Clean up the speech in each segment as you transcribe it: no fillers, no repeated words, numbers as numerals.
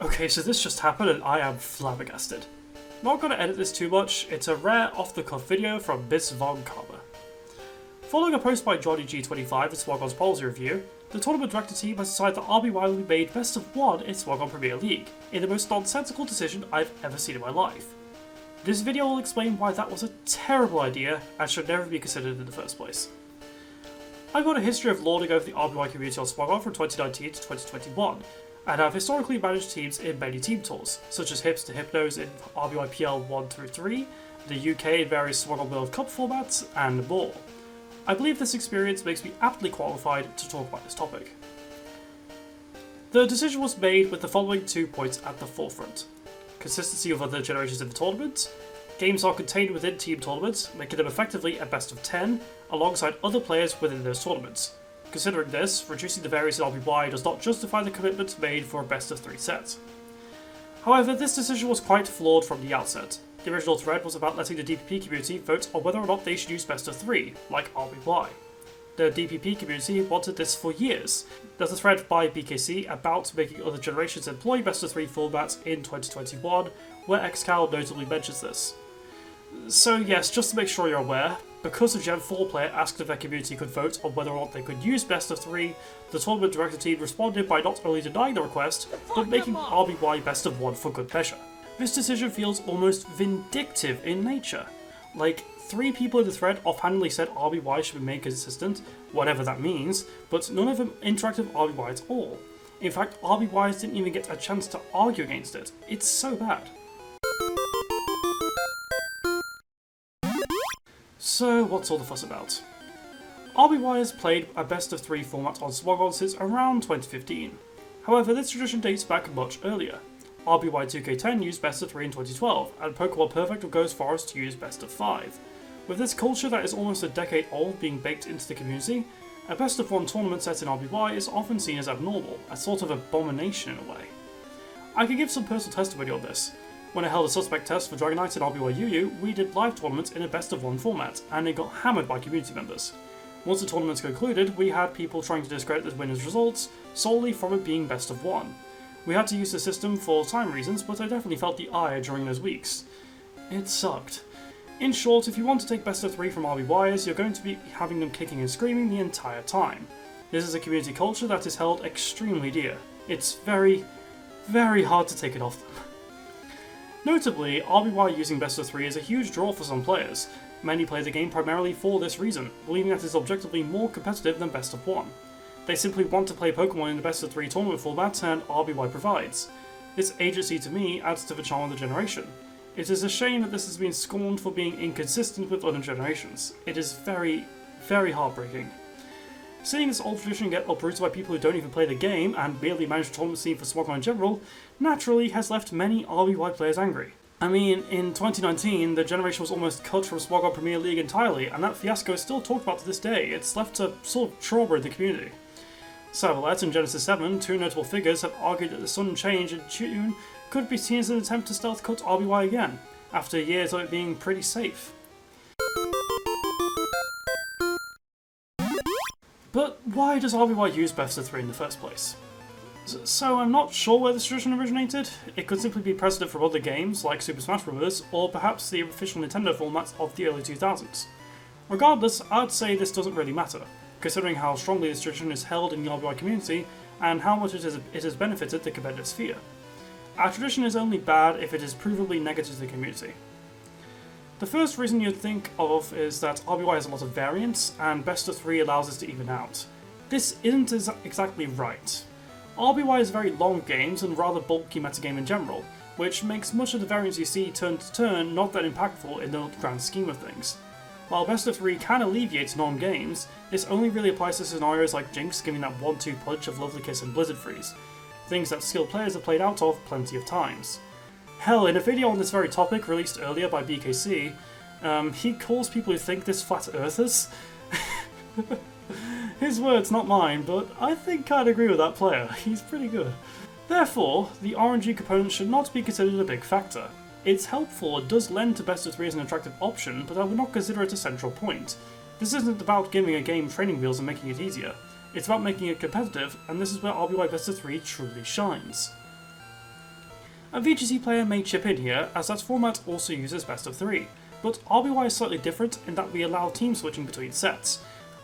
Okay, so this just happened and I am flabbergasted. Not gonna edit this too much, it's a rare off-the-cuff video from Miss Von Karma. Following a post by Johnny G25 in Smogon's policy review, the tournament director team has decided that RBY will be made best of one in Smogon Premier League, in the most nonsensical decision I've ever seen in my life. This video will explain why that was a terrible idea and should never be considered in the first place. I've got a history of lording over the RBY community on Smogon from 2019 to 2021, and have historically managed teams in many team tours, such as Hips to Hypnos in RBY PL 1 through 3, the UK in various Smogon World Cup formats, and more. I believe this experience makes me aptly qualified to talk about this topic. The decision was made with the following 2 points at the forefront. Consistency of other generations in the tournament. Games are contained within team tournaments, making them effectively a best of 10, alongside other players within those tournaments. Considering this, reducing the variance in RBY does not justify the commitment made for a best of 3 set. However, this decision was quite flawed from the outset. The original thread was about letting the DPP community vote on whether or not they should use best of 3, like RBY. The DPP community wanted this for years. There's a thread by BKC about making other generations employ best of 3 formats in 2021, where XCal notably mentions this. So yes, just to make sure you're aware, because a Gen 4 player asked if their community could vote on whether or not they could use best of 3, the tournament director team responded by not only denying the request, but making RBY best of 1 for good measure. This decision feels almost vindictive in nature. Like, 3 people in the thread offhandedly said RBY should be made consistent, whatever that means, but none of them interacted with RBY at all. In fact, RBYs didn't even get a chance to argue against it. It's so bad. So, what's all the fuss about? RBY has played a best of 3 format on Smogon since around 2015. However, this tradition dates back much earlier. RBY 2K10 used best of 3 in 2012, and Pokemon Perfect will go as far as to use best of 5. With this culture that is almost a decade old being baked into the community, a best of 1 tournament set in RBY is often seen as abnormal, a sort of abomination in a way. I can give some personal testimony on this. When I held a suspect test for Dragon Knight and RBY UU, we did live tournaments in a best of 1 format, and it got hammered by community members. Once the tournaments concluded, we had people trying to discredit the winners' results solely from it being best of 1. We had to use the system for time reasons, but I definitely felt the ire during those weeks. It sucked. In short, if you want to take best of 3 from RBYers, you're going to be having them kicking and screaming the entire time. This is a community culture that is held extremely dear. It's very, very hard to take it off them. Notably, RBY using best of 3 is a huge draw for some players. Many play the game primarily for this reason, believing that it is objectively more competitive than best of 1. They simply want to play Pokemon in the best of 3 tournament format, and RBY provides. This agency to me adds to the charm of the generation. It is a shame that this has been scorned for being inconsistent with other generations. It is very, very heartbreaking. Seeing this old tradition get uprooted by people who don't even play the game and merely manage the tournament scene for Smogon in general, naturally has left many RBY players angry. I mean, in 2019, the generation was almost cut from Smogon Premier League entirely, and that fiasco is still talked about to this day. It's left a sort of trauma in the community. Savalet and Genesis 7, 2 notable figures, have argued that the sudden change in tune could be seen as an attempt to stealth cut RBY again, after years of it being pretty safe. But why does RBY use best of 3 in the first place? So I'm not sure where this tradition originated. It could simply be precedent from other games like Super Smash Bros. Or perhaps the official Nintendo formats of the early 2000s. Regardless, I'd say this doesn't really matter, considering how strongly this tradition is held in the RBY community and how much it has benefited the competitive sphere. Our tradition is only bad if it is provably negative to the community. The first reason you'd think of is that RBY has a lot of variance, and best of 3 allows us to even out. This isn't exactly right. RBY is very long games and rather bulky metagame in general, which makes much of the variance you see turn to turn not that impactful in the grand scheme of things. While best of 3 can alleviate non-games, this only really applies to scenarios like Jinx giving that 1-2 punch of Lovely Kiss and Blizzard Freeze, things that skilled players have played out of plenty of times. Hell, in a video on this very topic released earlier by BKC, he calls people who think this flat earthers. His words, not mine, but I think I'd agree with that player. He's pretty good. Therefore, the RNG component should not be considered a big factor. It's helpful, it does lend to best of 3 as an attractive option, but I would not consider it a central point. This isn't about giving a game training wheels and making it easier. It's about making it competitive, and this is where RBY Best of 3 truly shines. A VGC player may chip in here, as that format also uses best of 3, but RBY is slightly different in that we allow team switching between sets.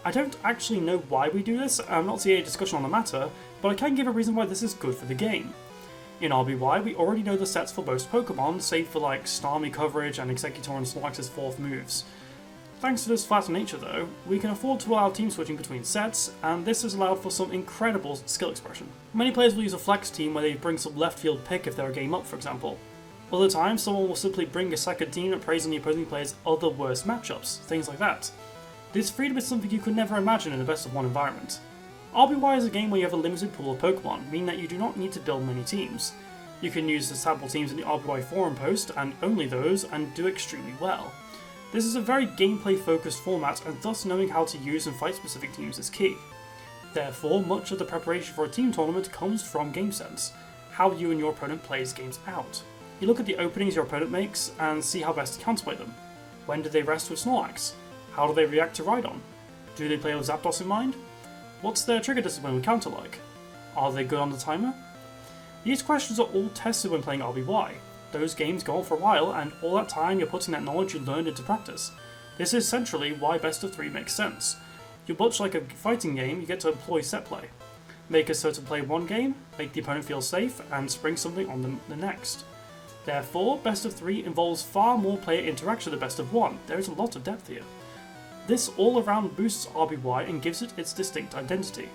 I don't actually know why we do this, I'm not seeing any discussion on the matter, but I can give a reason why this is good for the game. In RBY, we already know the sets for most Pokemon, save for like Starmie coverage and Exeggutor and Snorlax's 4th moves. Thanks to this flat nature though, we can afford to allow team switching between sets, and this has allowed for some incredible skill expression. Many players will use a flex team where they bring some left field pick if they're a game up, for example. Other times, someone will simply bring a second team that preys on the opposing player's other worst matchups, things like that. This freedom is something you could never imagine in a best of 1 environment. RBY is a game where you have a limited pool of Pokemon, meaning that you do not need to build many teams. You can use the sample teams in the RBY forum post, and only those, and do extremely well. This is a very gameplay focused format, and thus knowing how to use and fight specific teams is key. Therefore, much of the preparation for a team tournament comes from game sense, how you and your opponent plays games out. You look at the openings your opponent makes, and see how best to counterplay them. When do they rest with Snorlax? How do they react to Rhydon? Do they play with Zapdos in mind? What's their trigger discipline with counter like? Are they good on the timer? These questions are all tested when playing RBY. Those games go on for a while, and all that time you're putting that knowledge you learned into practice. This is essentially why best of 3 makes sense. You're much like a fighting game, you get to employ set play. Make a certain play one game, make the opponent feel safe, and spring something on them the next. Therefore, best of 3 involves far more player interaction than best of 1, there is a lot of depth here. This all around boosts RBY and gives it its distinct identity.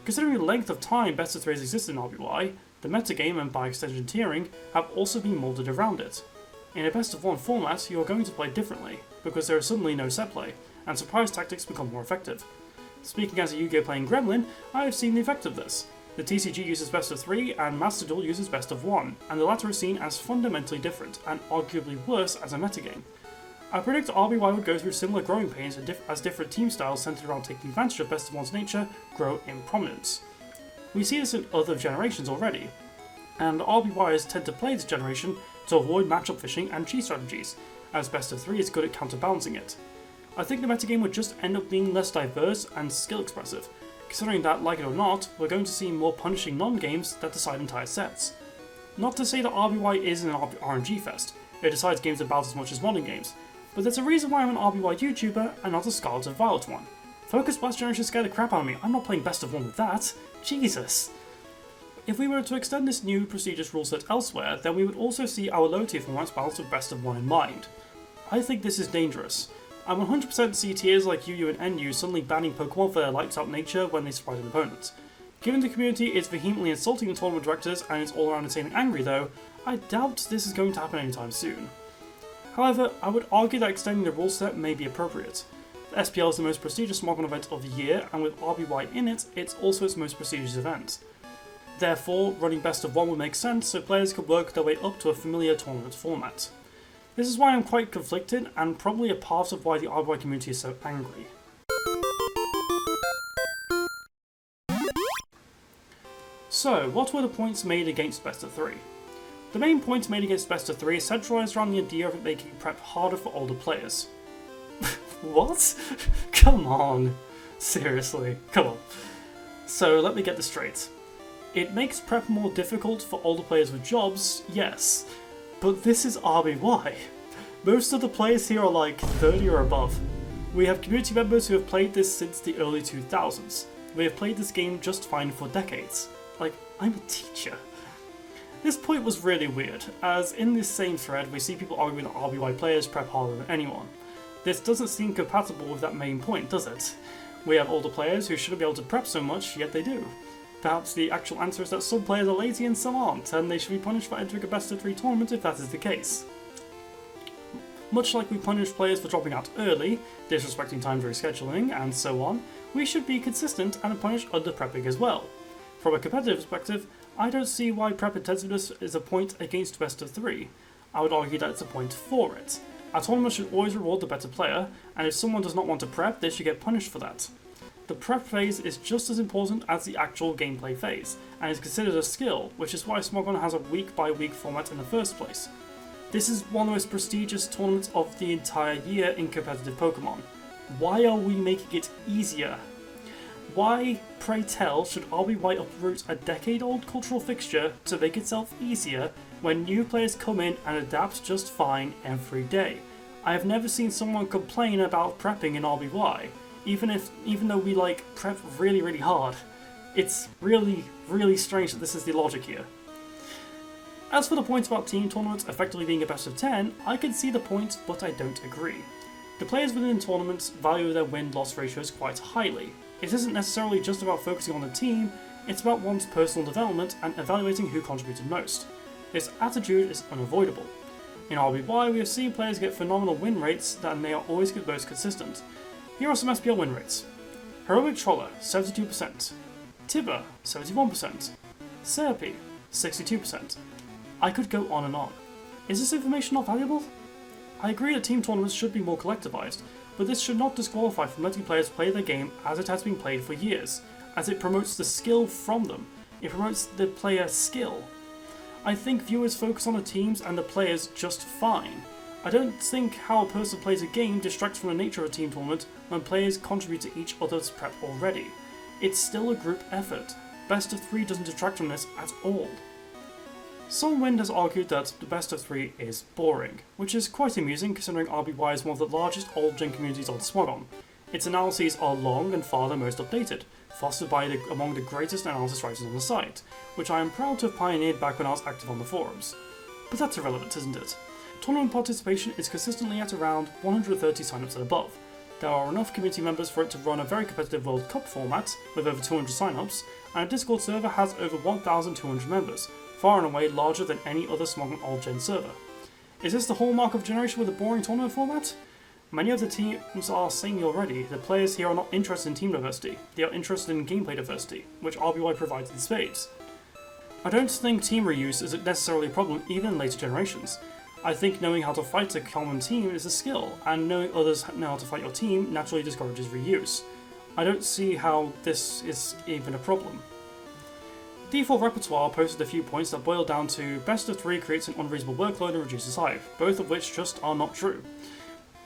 Considering the length of time best of 3 has existed in RBY, the metagame and by extension tiering have also been moulded around it. In a best of 1 format, you are going to play differently, because there is suddenly no set play, and surprise tactics become more effective. Speaking as a Yu-Gi-Oh playing Gremlin, I have seen the effect of this. The TCG uses best of 3 and Master Duel uses best of 1, and the latter is seen as fundamentally different, and arguably worse as a metagame. I predict RBY would go through similar growing pains as different team styles centered around taking advantage of best of 1's nature grow in prominence. We see this in other generations already, and RBYers tend to play this generation to avoid matchup fishing and cheat strategies, as best of 3 is good at counterbalancing it. I think the metagame would just end up being less diverse and skill expressive, considering that, like it or not, we're going to see more punishing non-games that decide entire sets. Not to say that RBY isn't an RNG fest, it decides games about as much as modern games, but there's a reason why I'm an RBY YouTuber and not a Scarlet and Violet one. Focus Blast Generation scared the crap out of me, I'm not playing best of 1 with that. Jesus! If we were to extend this new prestigious rule set elsewhere, then we would also see our low tier formats balanced with best of 1 in mind. I think this is dangerous. I 100% see tiers like UU and NU suddenly banning Pokemon for their lights out nature when they surprise an opponent. Given the community is vehemently insulting the tournament directors and is all around insanely angry though, I doubt this is going to happen anytime soon. However, I would argue that extending the rule set may be appropriate. The SPL is the most prestigious Smogon event of the year, and with RBY in it, it's also its most prestigious event. Therefore, running best of 1 would make sense so players could work their way up to a familiar tournament format. This is why I'm quite conflicted, and probably a part of why the RBY community is so angry. So, what were the points made against best of 3? The main point made against best of 3 is centralised around the idea of it making prep harder for older players. What? Come on. Seriously, come on. So let me get this straight. It makes prep more difficult for older players with jobs, yes, but this is RBY. Most of the players here are like 30 or above. We have community members who have played this since the early 2000s. We have played this game just fine for decades. Like, I'm a teacher. This point was really weird, as in this same thread we see people arguing that RBY players prep harder than anyone. This doesn't seem compatible with that main point, does it? We have older players who shouldn't be able to prep so much, yet they do. Perhaps the actual answer is that some players are lazy and some aren't, and they should be punished for entering a best of 3 tournament if that is the case. Much like we punish players for dropping out early, disrespecting time during scheduling, and so on, we should be consistent and punish under-prepping as well. From a competitive perspective, I don't see why prep intensiveness is a point against best of 3. I would argue that it's a point for it. A tournament should always reward the better player, and if someone does not want to prep, they should get punished for that. The prep phase is just as important as the actual gameplay phase, and is considered a skill, which is why Smogon has a week-by-week format in the first place. This is one of the most prestigious tournaments of the entire year in competitive Pokemon. Why are we making it easier? Why, pray tell, should RBY uproot a decade-old cultural fixture to make itself easier when new players come in and adapt just fine every day? I have never seen someone complain about prepping in RBY, even though we prep really hard. It's really strange that this is the logic here. As for the point about team tournaments effectively being a best of 10, I can see the point, but I don't agree. The players within tournaments value their win-loss ratios quite highly. It isn't necessarily just about focusing on the team, it's about one's personal development and evaluating who contributed most. This attitude is unavoidable. In RBY, we have seen players get phenomenal win rates, and they are always the most consistent. Here are some SPL win rates. Heroic Troller, 72%. Tibber, 71%. Serpy, 62%. I could go on and on. Is this information not valuable? I agree that team tournaments should be more collectivized, but this should not disqualify from letting players play their game as it has been played for years, as it promotes the skill from them. It promotes the player skill. I think viewers focus on the teams and the players just fine. I don't think how a person plays a game distracts from the nature of a team tournament when players contribute to each other's prep already. It's still a group effort. Best of 3 doesn't detract from this at all. Some Wind has argued that the best of 3 is boring, which is quite amusing considering RBY is one of the largest old-gen communities on Smogon. Its analyses are long and far the most updated, fostered by among the greatest analysis writers on the site, which I am proud to have pioneered back when I was active on the forums. But that's irrelevant, isn't it? Tournament participation is consistently at around 130 signups and above. There are enough community members for it to run a very competitive World Cup format, with over 200 signups, and a Discord server has over 1,200 members, far and away larger than any other Smogon old-gen server. Is this the hallmark of a generation with a boring tournament format? Many of the teams are saying already, the players here are not interested in team diversity, they are interested in gameplay diversity, which RBY provides in spades. I don't think team reuse is necessarily a problem even in later generations. I think knowing how to fight a common team is a skill, and knowing others know how to fight your team naturally discourages reuse. I don't see how this is even a problem. Default Repertoire posted a few points that boil down to best of 3 creates an unreasonable workload and reduces hype, both of which just are not true.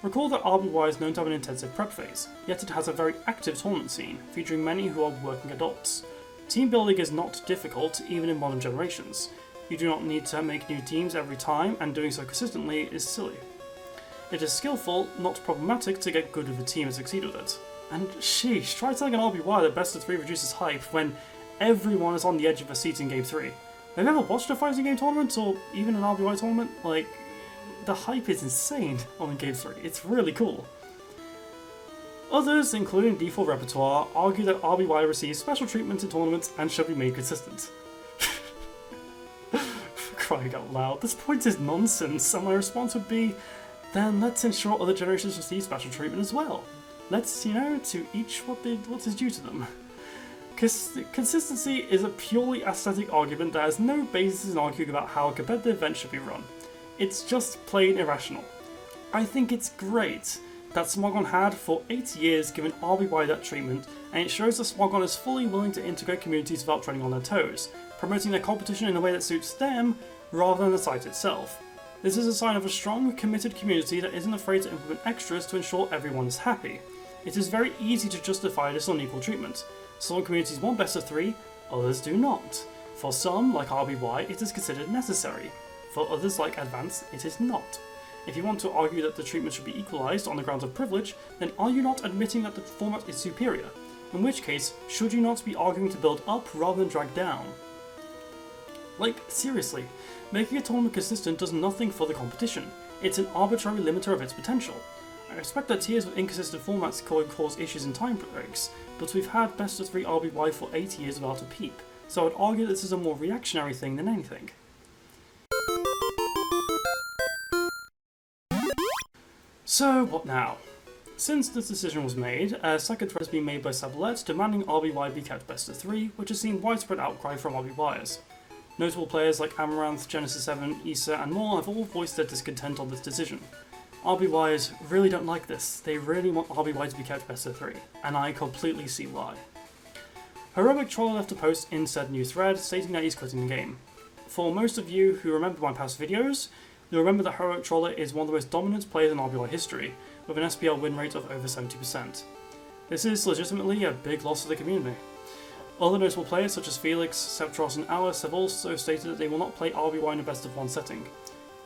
Recall that RBY is known to have an intensive prep phase, yet it has a very active tournament scene, featuring many who are working adults. Team building is not difficult, even in modern generations. You do not need to make new teams every time, and doing so consistently is silly. It is skillful, not problematic, to get good with a team and succeed with it. And sheesh, try telling an RBY that best of 3 reduces hype when everyone is on the edge of a seat in Game 3. Have you ever watched a fighting game tournament, or even an RBY tournament? The hype is insane on Game 3, it's really cool. Others, including Default Repertoire, argue that RBY receives special treatment in tournaments and should be made consistent. Crying out loud, this point is nonsense, and my response would be, then let's ensure other generations receive special treatment as well. Let's, to each what is due to them. Consistency is a purely aesthetic argument that has no basis in arguing about how a competitive event should be run. It's just plain irrational. I think it's great that Smogon had for 8 years given RBY that treatment, and it shows that Smogon is fully willing to integrate communities without treading on their toes, promoting their competition in a way that suits them rather than the site itself. This is a sign of a strong, committed community that isn't afraid to implement extras to ensure everyone is happy. It is very easy to justify this unequal treatment. Some communities want best of 3, others do not. For some, like RBY, it is considered necessary. For others, like Advanced, it is not. If you want to argue that the treatment should be equalised on the grounds of privilege, then are you not admitting that the format is superior? In which case, should you not be arguing to build up rather than drag down? Seriously, making a tournament consistent does nothing for the competition. It's an arbitrary limiter of its potential. I expect that tiers with inconsistent formats could cause issues in time breaks, but we've had best of 3 RBY for 8 years without a peep, so I would argue this is a more reactionary thing than anything. So what now? Since this decision was made, a second thread has been made by Sabalette demanding RBY be kept best of 3, which has seen widespread outcry from RBYers. Notable players like Amaranth, Genesis 7, Issa and more have all voiced their discontent on this decision. RBYers really don't like this, they really want RBY to be kept best of 3, and I completely see why. Heroic Troller left a post in said new thread stating that he's quitting the game. For most of you who remember my past videos, you'll remember that Heroic Troller is one of the most dominant players in RBY history, with an SPL win rate of over 70%. This is legitimately a big loss to the community. Other notable players such as Felix, Septros and Alice have also stated that they will not play RBY in a best of one setting.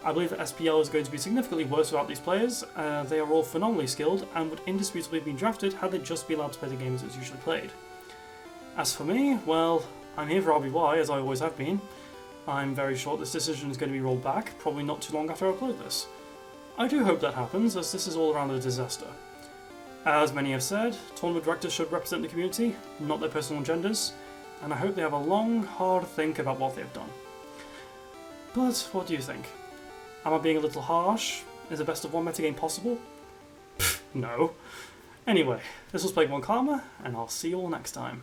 I believe that SPL is going to be significantly worse without these players. They are all phenomenally skilled and would indisputably have been drafted had they just been allowed to play the games as usually played. As for me, well, I'm here for RBY as I always have been. I'm very sure this decision is going to be rolled back, probably not too long after I upload this. I do hope that happens, as this is all around a disaster. As many have said, tournament directors should represent the community, not their personal agendas, and I hope they have a long, hard think about what they have done. But what do you think? Am I being a little harsh? Is a best of one metagame possible? Pfft, no. Anyway, this was Smogon Karma, and I'll see you all next time.